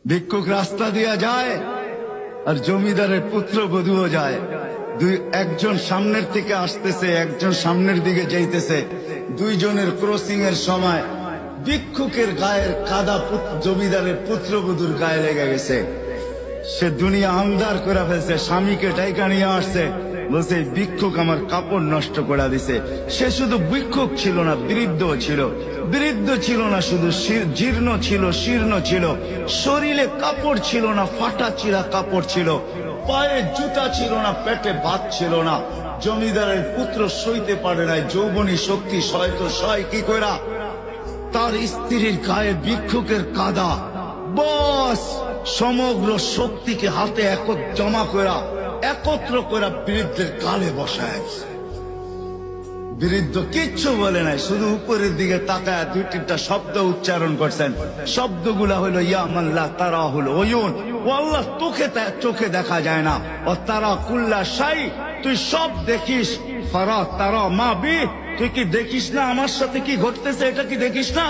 ভিক্ষুক রাস্তা দিয়া যায় আর জমিদারের পুত্রবধূও যায়। একজন সামনের থেকে আসতেছে, একজন সামনের দিকে যাইতেছে। দুইজনের ক্রসিং এর সময় ভিক্ষুকের গায়ের কাদা জমিদারের পুত্রবধূর গায়ে লেগে গেছে। সে দুনিয়া আন্ধার করে ফেলছে, স্বামীকে ডাইকা নিয়ে আসছে, বলছে ভিক্ষুক আমার কাপড় নষ্ট করে দিছে। সে শুধু ভিক্ষুক ছিল না, বৃদ্ধ ছিল। বৃদ্ধ ছিল না শুধু, জীর্ণ ছিল, শীর্ণ ছিল। শরীরে কাপড় ছিল না, ফাটা চিরা কাপড় ছিল। পায়ে জুতা ছিল না, পেটে ভাত ছিল না। জমিদারের পুত্র সইতে পারে নাই, যৌবনী শক্তি সয় তো সয় কি কইরা তার স্ত্রীর গায়ে ভিক্ষুকের কাদা। বস সমগ্র শক্তিকে হাতে একত্র করা বৃদ্ধের গালে বসায়। বৃদ্ধ কিচ্ছু বলে নাই, শুধু উপরের দিকে তাকায় দুই তিনটা শব্দ উচ্চারণ করছেন। শব্দগুলা হলো ইয়া মাল্লা তারা হলো ওয়ুন, ও আল্লাহ চোখে দেখা যায় না। ও তারা কুল্লা শাই, তুই সব দেখিস। ফারা তারা মা বি, তুই কি দেখিস না আমার সাথে কি ঘটতেছে? এটা কি দেখিস না?